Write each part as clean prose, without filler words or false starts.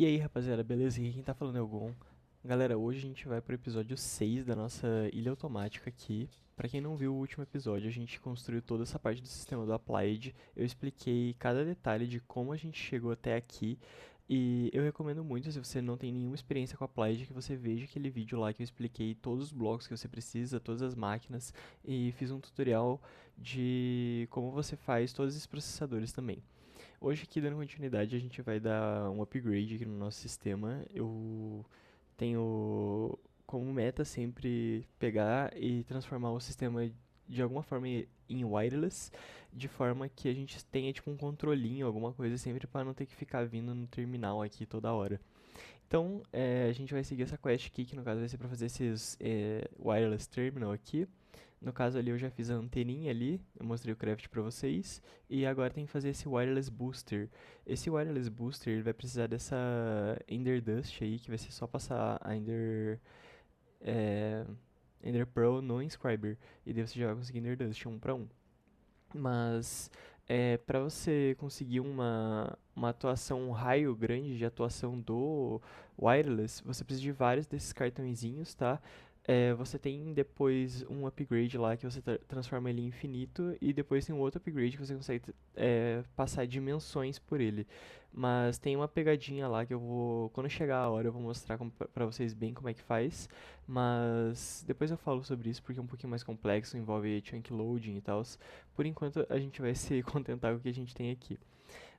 E aí, rapaziada, beleza? Aqui quem tá falando é o Gon. Galera, hoje a gente vai pro episódio 6 da nossa ilha automática aqui. Pra quem não viu o último episódio, a gente construiu toda essa parte do sistema do Applied. Eu expliquei cada detalhe de como a gente chegou até aqui. E eu recomendo muito, se você não tem nenhuma experiência com Applied, que você veja aquele vídeo lá que eu expliquei todos os blocos que você precisa, todas as máquinas. E fiz um tutorial de como você faz todos esses processadores também. Hoje aqui, dando continuidade, a gente vai dar um upgrade aqui no nosso sistema. Eu tenho como meta sempre pegar e transformar o sistema de alguma forma em wireless, de forma que a gente tenha tipo um controlinho, alguma coisa sempre para não ter que ficar vindo no terminal aqui toda hora. Então, a gente vai seguir essa quest aqui, que no caso vai ser para fazer esses wireless terminal aqui. No caso ali eu já fiz a anteninha ali, eu mostrei o craft para vocês, e agora tem que fazer esse wireless booster. Esse wireless booster ele vai precisar dessa Ender Dust aí, que vai ser só passar a é, Ender Pearl no Inscriber, e daí você já vai conseguir Ender Dust um para um. Mas para você conseguir uma atuação, um raio grande de atuação do wireless, você precisa de vários desses cartõezinhos, tá? Você tem depois um upgrade lá que você transforma ele em infinito e depois tem um outro upgrade que você consegue passar dimensões por ele. Mas tem uma pegadinha lá que eu vou, quando chegar a hora, eu vou mostrar pra vocês bem como é que faz. Mas depois eu falo sobre isso porque é um pouquinho mais complexo, envolve chunk loading e tal. Por enquanto a gente vai se contentar com o que a gente tem aqui.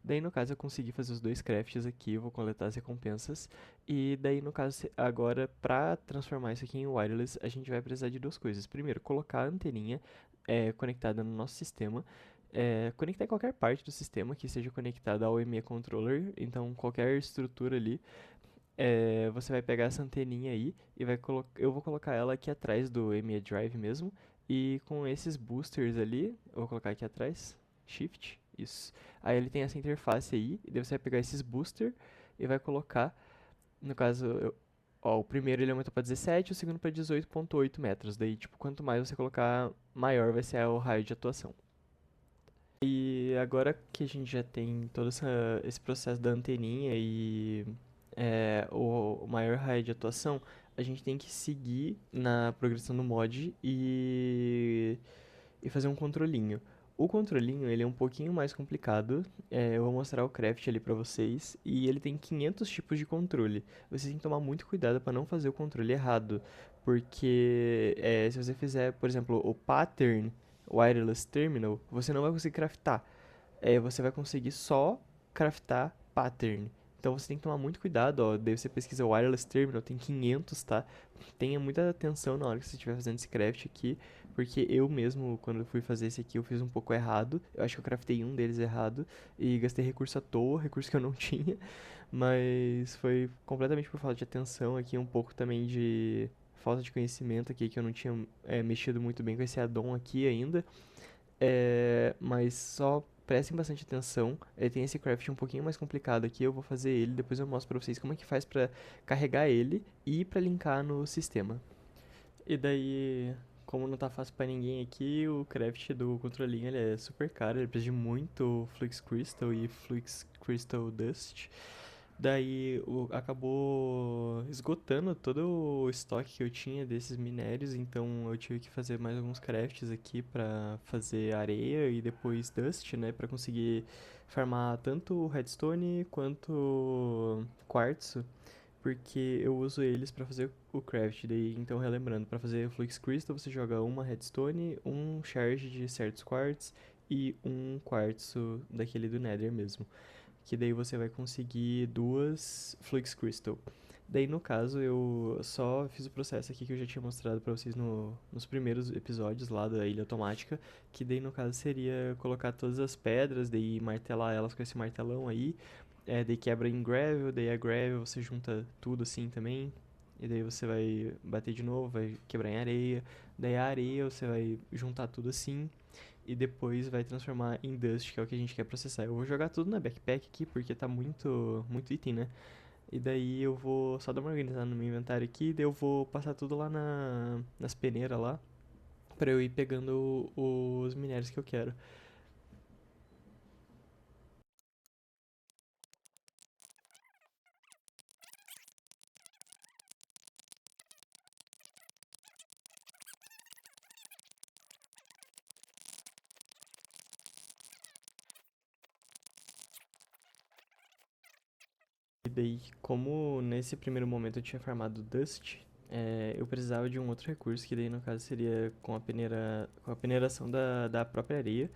Daí no caso eu consegui fazer os dois crafts aqui, eu vou coletar as recompensas. E daí no caso agora pra transformar isso aqui em wireless, a gente vai precisar de duas coisas. Primeiro, colocar a anteninha conectada no nosso sistema. Conectar em qualquer parte do sistema que seja conectada ao ME Controller, então qualquer estrutura ali, você vai pegar essa anteninha aí e eu vou colocar ela aqui atrás do ME Drive mesmo. E com esses boosters ali, eu vou colocar aqui atrás, Shift, isso. Aí ele tem essa interface aí, e daí você vai pegar esses booster e vai colocar, no caso, ó, o primeiro ele aumenta para 17, o segundo para 18,8 metros. Daí, tipo, quanto mais você colocar, maior vai ser o raio de atuação. E agora que a gente já tem todo esse processo da anteninha e o maior raio de atuação, a gente tem que seguir na progressão do mod e fazer um controlinho. O controlinho ele é um pouquinho mais complicado, eu vou mostrar o craft ali pra vocês, e ele tem 500 tipos de controle. Vocês têm que tomar muito cuidado para não fazer o controle errado, porque se você fizer, por exemplo, o pattern wireless terminal, você não vai conseguir craftar. Você vai conseguir só craftar pattern. Então você tem que tomar muito cuidado, ó. Daí você pesquisa wireless terminal, tem 500, tá? Tenha muita atenção na hora que você estiver fazendo esse craft aqui, porque eu mesmo, quando eu fui fazer esse aqui, eu fiz um pouco errado. Eu acho que eu craftei um deles errado e gastei recurso à toa, recurso que eu não tinha, mas foi completamente por falta de atenção aqui, um pouco também de falta de conhecimento aqui, que eu não tinha mexido muito bem com esse addon aqui ainda. Mas só prestem bastante atenção. Ele tem esse craft um pouquinho mais complicado aqui. Eu vou fazer ele, depois eu mostro pra vocês como é que faz pra carregar ele e pra linkar no sistema. E daí, como não tá fácil pra ninguém aqui, o craft do controlinho ele é super caro. Ele precisa de muito Flux Crystal e Flux Crystal Dust. Daí acabou esgotando todo o estoque que eu tinha desses minérios, então eu tive que fazer mais alguns crafts aqui pra fazer areia e depois dust, né, pra conseguir farmar tanto redstone quanto quartzo, porque eu uso eles pra fazer o craft. Daí, então relembrando, pra fazer flux crystal você joga uma redstone, um charge de certos quartz e um quartzo daquele do nether mesmo, que daí você vai conseguir duas Flux Crystal. Daí, no caso, eu só fiz o processo aqui que eu já tinha mostrado pra vocês nos primeiros episódios lá da Ilha Automática, que daí, no caso, seria colocar todas as pedras, daí martelar elas com esse martelão aí, daí quebra em gravel, daí a gravel você junta tudo assim também, e daí você vai bater de novo, vai quebrar em areia, daí a areia você vai juntar tudo assim, e depois vai transformar em Dust, que é o que a gente quer processar. Eu vou jogar tudo na backpack aqui, porque tá muito item, né? E daí eu vou só dar uma organizada no meu inventário aqui, daí eu vou passar tudo lá nas peneiras lá, pra eu ir pegando os minérios que eu quero. E daí, como nesse primeiro momento eu tinha farmado Dust, eu precisava de um outro recurso, que daí no caso seria com a peneiração da própria areia.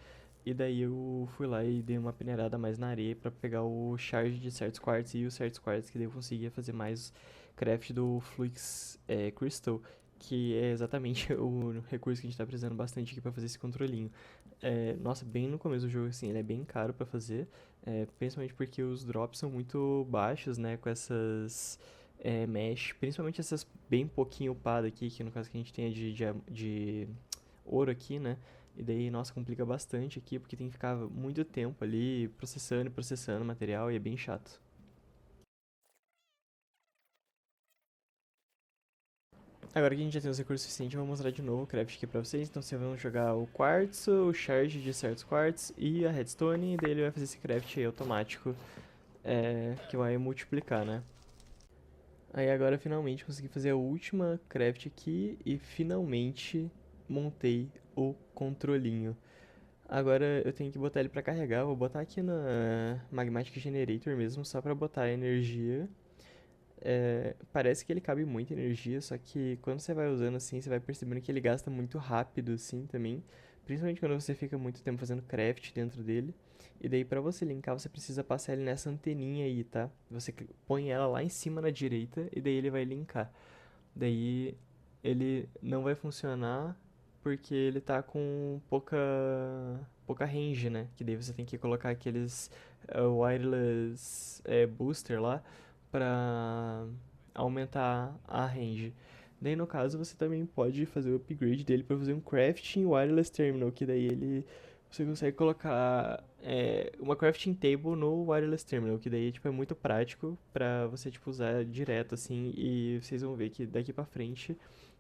E daí eu fui lá e dei uma peneirada mais na areia pra pegar o charge de certos quartz e os certos quartz, que daí eu conseguia fazer mais craft do Flux Crystal, que é exatamente o recurso que a gente tá precisando bastante aqui pra fazer esse controlinho. Nossa, bem no começo do jogo, assim, ele é bem caro pra fazer, principalmente porque os drops são muito baixos, né, com essas mesh, principalmente essas bem pouquinho upadas aqui, que no caso que a gente tem é de ouro aqui, né, e daí, nossa, complica bastante aqui, porque tem que ficar muito tempo ali processando e processando o material e é bem chato. Agora que a gente já tem os recursos suficientes, eu vou mostrar de novo o craft aqui pra vocês. Então vocês vão jogar o quartzo, o charge de certos quartz e a redstone, e daí ele vai fazer esse craft aí automático, que vai multiplicar, né? Aí agora finalmente consegui fazer a última craft aqui e finalmente montei o controlinho. Agora eu tenho que botar ele pra carregar, vou botar aqui na Magmatic Generator mesmo, só pra botar a energia. Parece que ele cabe muita energia, só que quando você vai usando assim, você vai percebendo que ele gasta muito rápido assim também. Principalmente quando você fica muito tempo fazendo craft dentro dele. E daí pra você linkar, você precisa passar ele nessa anteninha aí, tá? Você põe ela lá em cima na direita e daí ele vai linkar. Daí ele não vai funcionar porque ele tá com pouca range, né? Que daí você tem que colocar aqueles wireless booster lá pra aumentar a range. Daí no caso você também pode fazer o upgrade dele para fazer um crafting wireless terminal, que daí ele você consegue colocar uma crafting table no wireless terminal, que daí tipo é muito prático pra você tipo usar direto assim, e vocês vão ver que daqui pra frente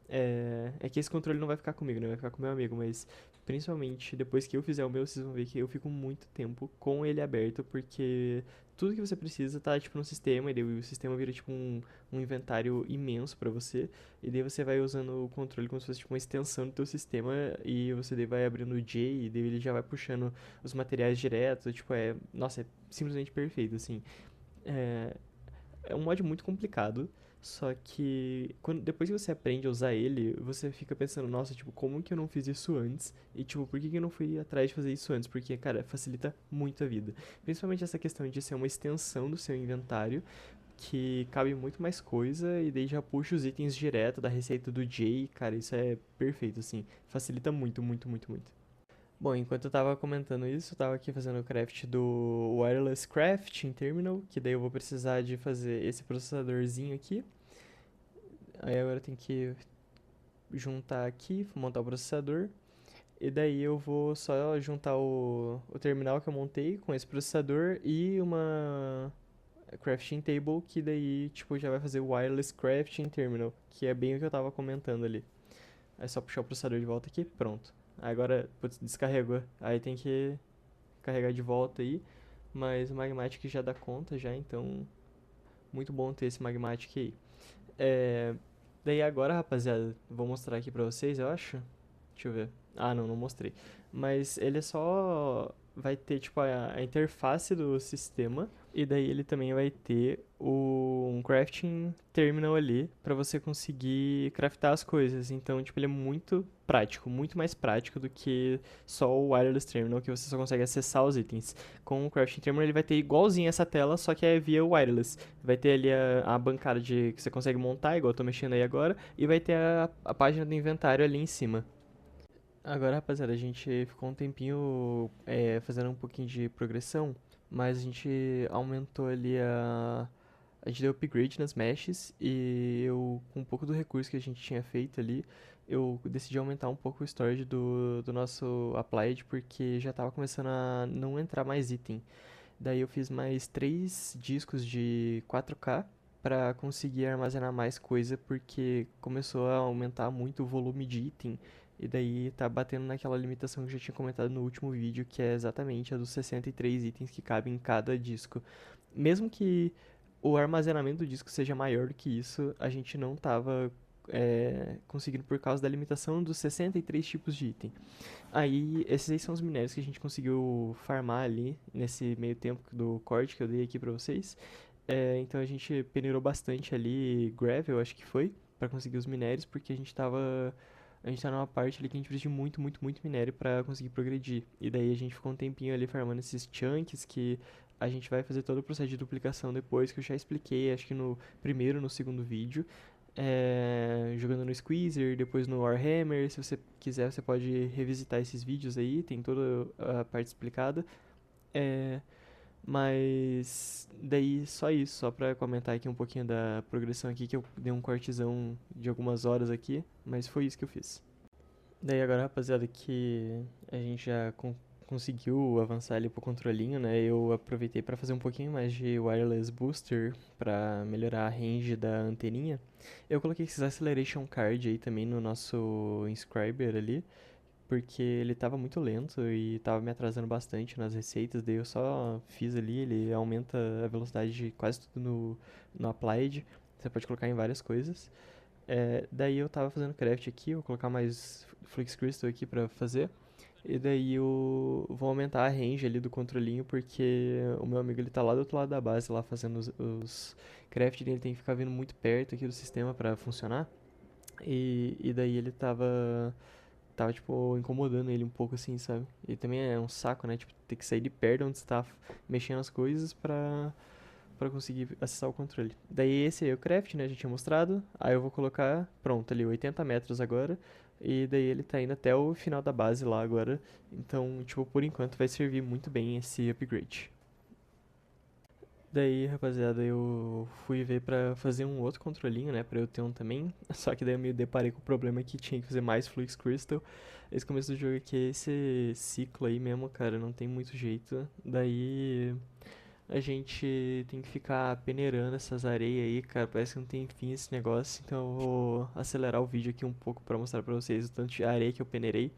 é que esse controle não vai ficar comigo, né? Vai ficar com meu amigo, mas principalmente depois que eu fizer o meu, vocês vão ver que eu fico muito tempo com ele aberto, porque tudo que você precisa tá, tipo, no sistema, e daí o sistema vira, tipo, um inventário imenso pra você, e daí você vai usando o controle como se fosse, tipo, uma extensão do teu sistema, e você daí vai abrindo o J, e daí ele já vai puxando os materiais direto, tipo, nossa, é simplesmente perfeito, assim. É, é um mod muito complicado, só que depois que você aprende a usar ele, você fica pensando, nossa, tipo, como que eu não fiz isso antes? E, tipo, por que que eu não fui atrás de fazer isso antes? Porque, cara, facilita muito a vida. Principalmente essa questão de ser uma extensão do seu inventário, que cabe muito mais coisa, e daí já puxa os itens direto da receita do Jay, cara, isso é perfeito, assim. Facilita muito, muito, muito, muito. Bom, enquanto eu tava comentando isso, eu tava aqui fazendo o craft do Wireless Crafting Terminal, que daí eu vou precisar de fazer esse processadorzinho aqui. Aí agora tem que juntar aqui, montar o processador. E daí eu vou só juntar o terminal que eu montei com esse processador e uma crafting table, que daí tipo já vai fazer o Wireless Crafting Terminal, que é bem o que eu tava comentando ali. É só puxar o processador de volta aqui, pronto. Agora, putz, descarregou. Aí tem que carregar de volta aí, mas o Magmatic já dá conta já, então muito bom ter esse Magmatic aí. É, daí agora, rapaziada, vou mostrar aqui pra vocês, eu acho. Deixa eu ver. Ah, não, não mostrei. Mas ele só vai ter, tipo, a interface do sistema. E daí ele também vai ter um crafting terminal ali pra você conseguir craftar as coisas. Então, tipo, ele é muito prático, muito mais prático do que só o wireless terminal, que você só consegue acessar os itens. Com o crafting terminal ele vai ter igualzinho essa tela, só que é via wireless. Vai ter ali a bancada que você consegue montar, igual eu tô mexendo aí agora, e vai ter a página do inventário ali em cima. Agora, rapaziada, a gente ficou um tempinho fazendo um pouquinho de progressão, mas a gente aumentou ali a gente deu upgrade nas meshes e eu, com um pouco do recurso que a gente tinha feito ali, eu decidi aumentar um pouco o storage do nosso applied porque já tava começando a não entrar mais item. Daí eu fiz mais 3 discos de 4K para conseguir armazenar mais coisa, porque começou a aumentar muito o volume de item, e daí tá batendo naquela limitação que eu já tinha comentado no último vídeo, que é exatamente a dos 63 itens que cabem em cada disco. Mesmo que o armazenamento do disco seja maior do que isso, a gente não tava conseguindo por causa da limitação dos 63 tipos de item. Aí, esses aí são os minérios que a gente conseguiu farmar ali nesse meio tempo do corte que eu dei aqui pra vocês. Então a gente peneirou bastante ali gravel, acho que foi, pra conseguir os minérios, porque a gente tá numa parte ali que a gente precisa de muito, muito, muito minério pra conseguir progredir. E daí a gente ficou um tempinho ali farmando esses chunks que a gente vai fazer todo o processo de duplicação depois, que eu já expliquei, acho que no primeiro, no segundo vídeo. Jogando no Squeezer, depois no Warhammer. Se você quiser, você pode revisitar esses vídeos aí, tem toda a parte explicada. É, mas daí só isso, só pra comentar aqui um pouquinho da progressão aqui, que eu dei um cortezão de algumas horas aqui, mas foi isso que eu fiz. Daí agora, rapaziada, que a gente já conseguiu avançar ali pro controlinho, né? Eu aproveitei pra fazer um pouquinho mais de wireless booster pra melhorar a range da anteninha. Eu coloquei esses acceleration card aí também no nosso inscriber ali, porque ele tava muito lento e tava me atrasando bastante nas receitas, daí eu só fiz ali, ele aumenta a velocidade de quase tudo no applied. Você pode colocar em várias coisas. Daí eu tava fazendo craft aqui, vou colocar mais Flux Crystal aqui pra fazer. E daí eu vou aumentar a range ali do controlinho, porque o meu amigo ele tá lá do outro lado da base, lá fazendo os craft dele, tem que ficar vindo muito perto aqui do sistema pra funcionar. E daí ele tava, tipo, incomodando ele um pouco assim, sabe? E também é um saco, né? Tipo, ter que sair de perto onde você tá mexendo as coisas pra conseguir acessar o controle. Daí esse aí é o craft, né? A gente tinha mostrado. Aí eu vou colocar, pronto, ali 80 metros agora. E daí ele tá indo até o final da base lá agora. Então, tipo, por enquanto vai servir muito bem esse upgrade. Daí, rapaziada, eu fui ver pra fazer um outro controlinho, né, pra eu ter um também. Só que daí eu me deparei com o problema que tinha que fazer mais Flux Crystal. Esse começo do jogo aqui, esse ciclo aí mesmo, cara, não tem muito jeito. Daí a gente tem que ficar peneirando essas areias aí, cara, parece que não tem fim esse negócio. Então eu vou acelerar o vídeo aqui um pouco pra mostrar pra vocês o tanto de areia que eu peneirei.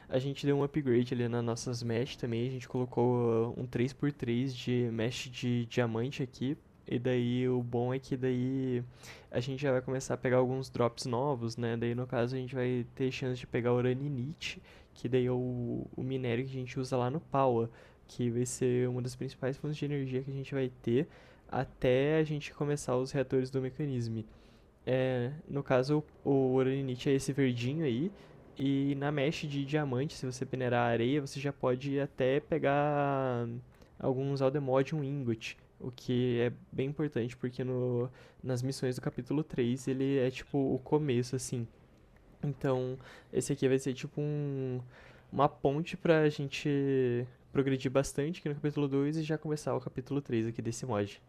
A gente deu um upgrade ali nas nossas mesh também. A gente colocou um 3x3 de mesh de diamante aqui. E daí o bom é que daí a gente já vai começar a pegar alguns drops novos, né? Daí no caso a gente vai ter chance de pegar uraninite, que daí é o minério que a gente usa lá no Power, que vai ser uma das principais fontes de energia que a gente vai ter até a gente começar os reatores do mecanismo. No caso, o uraninite é esse verdinho aí. E na mesh de diamante, se você peneirar a areia, você já pode até pegar alguns Aldemodium Ingot. O que é bem importante, porque nas missões do capítulo 3 ele é tipo o começo, assim. Então, esse aqui vai ser tipo uma ponte pra gente progredir bastante aqui no capítulo 2 e já começar o capítulo 3 aqui desse mod.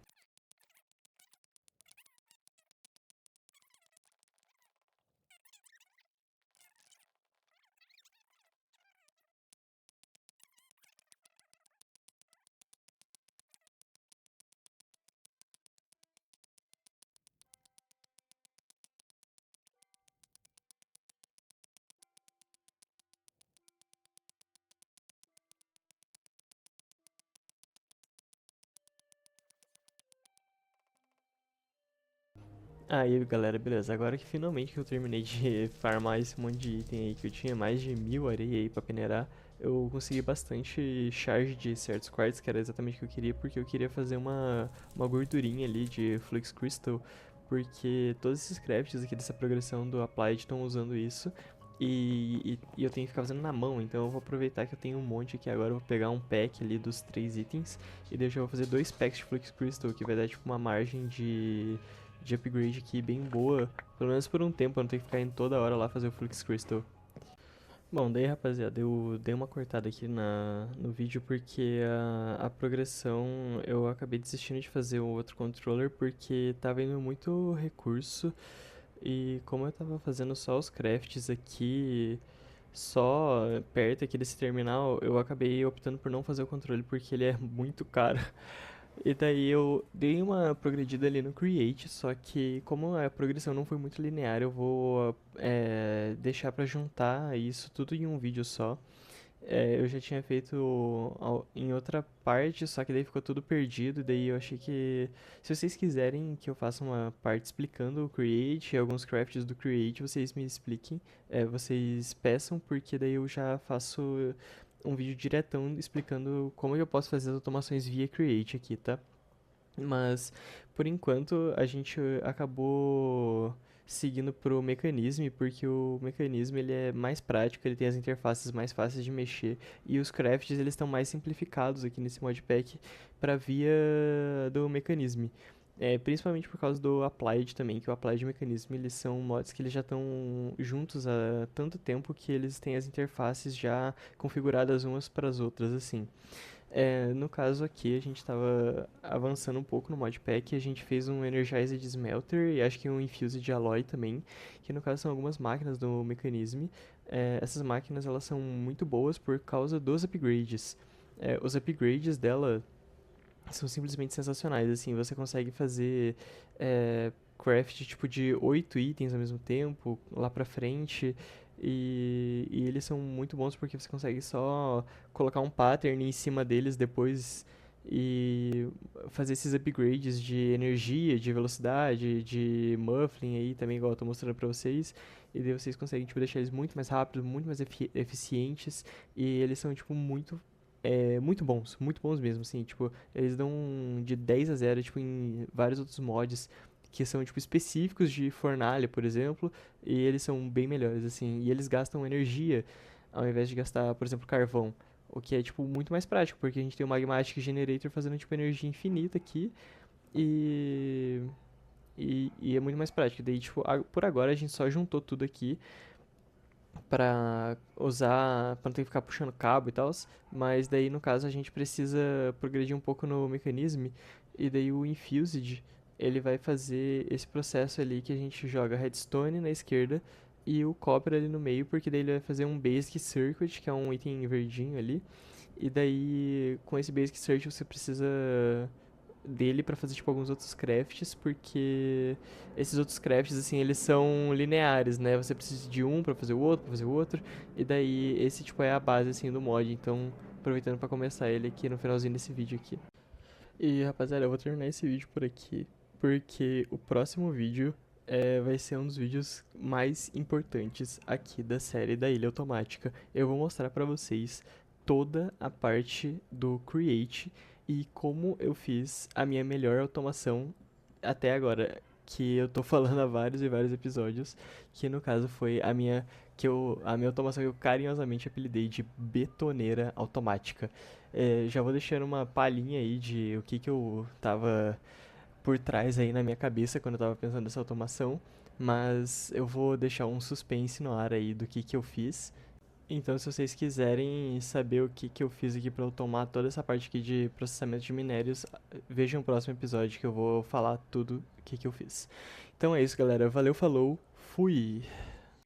Aí, galera, beleza. Agora que finalmente que eu terminei de farmar esse monte de item aí que eu tinha, mais de 1000 areia aí pra peneirar, eu consegui bastante charge de certos quartz, que era exatamente o que eu queria, porque eu queria fazer uma gordurinha ali de Flux Crystal, porque todos esses crafts aqui dessa progressão do Applied estão usando isso, e eu tenho que ficar fazendo na mão, então eu vou aproveitar que eu tenho um monte aqui agora, eu vou pegar um pack ali dos 3 itens, e daí eu já vou fazer 2 packs de Flux Crystal, que vai dar tipo uma margem de upgrade aqui bem boa, pelo menos por um tempo, eu não tenho que ficar indo toda hora lá fazer o Flux Crystal. Bom, daí rapaziada, eu dei uma cortada aqui no vídeo porque a progressão eu acabei desistindo de fazer o outro controller porque tava indo muito recurso e como eu tava fazendo só os crafts aqui, só perto aqui desse terminal, eu acabei optando por não fazer o controle porque ele é muito caro. E daí eu dei uma progredida ali no Create, só que como a progressão não foi muito linear, eu vou deixar pra juntar isso tudo em um vídeo só. Eu já tinha feito em outra parte, só que daí ficou tudo perdido. Daí eu achei que se vocês quiserem que eu faça uma parte explicando o Create, alguns crafts do Create, vocês me expliquem, vocês peçam, porque daí eu já faço um vídeo diretão explicando como eu posso fazer as automações via Create aqui, tá? Mas, por enquanto, a gente acabou seguindo pro mecanismo, porque o mecanismo ele é mais prático, ele tem as interfaces mais fáceis de mexer e os crafts eles estão mais simplificados aqui nesse modpack para via do mecanismo. Principalmente por causa do Applied também, que o Applied e o Mechanism, eles são mods que eles já estão juntos há tanto tempo que eles têm as interfaces já configuradas umas para as outras, assim. No caso aqui, a gente estava avançando um pouco no modpack, a gente fez um Energized Smelter e acho que um Infused Alloy também, que no caso são algumas máquinas do Mechanism. Essas máquinas elas são muito boas por causa dos upgrades. Os upgrades dela são simplesmente sensacionais, assim, você consegue fazer craft tipo de 8 itens ao mesmo tempo, lá pra frente, e eles são muito bons porque você consegue só colocar um pattern em cima deles depois e fazer esses upgrades de energia, de velocidade, de muffling aí também, igual eu tô mostrando pra vocês, e daí vocês conseguem tipo, deixar eles muito mais rápidos, muito mais eficientes, e eles são tipo muito bons mesmo, assim, tipo, eles dão de 10 a 0, tipo, em vários outros mods que são, tipo, específicos de fornalha, por exemplo, e eles são bem melhores, assim, e eles gastam energia ao invés de gastar, por exemplo, carvão, o que é, tipo, muito mais prático, porque a gente tem o Magmatic Generator fazendo, tipo, energia infinita aqui, e... E é muito mais prático. Daí, tipo, por agora a gente só juntou tudo aqui pra usar, pra não ter que ficar puxando cabo e tal, mas daí no caso a gente precisa progredir um pouco no mecanismo e daí o Infused, ele vai fazer esse processo ali que a gente joga redstone na esquerda e o copper ali no meio, porque daí ele vai fazer um basic circuit, que é um item verdinho ali, e daí com esse basic circuit você precisa dele pra fazer tipo alguns outros crafts, porque esses outros crafts assim, eles são lineares, né? Você precisa de um pra fazer o outro, pra fazer o outro, e daí esse tipo é a base assim do mod. Então, aproveitando pra começar ele aqui no finalzinho desse vídeo aqui. E rapaziada, eu vou terminar esse vídeo por aqui, porque o próximo vídeo vai ser um dos vídeos mais importantes aqui da série da Ilha Automática. Eu vou mostrar pra vocês toda a parte do Create e como eu fiz a minha melhor automação até agora, que eu tô falando há vários e vários episódios, que no caso foi a minha automação que eu carinhosamente apelidei de betoneira automática. Já vou deixando uma palhinha aí de o que eu tava por trás aí na minha cabeça quando eu tava pensando nessa automação, mas eu vou deixar um suspense no ar aí do que eu fiz. Então, se vocês quiserem saber o que eu fiz aqui para automar toda essa parte aqui de processamento de minérios, vejam o próximo episódio que eu vou falar tudo o que eu fiz. Então é isso, galera. Valeu, falou, fui!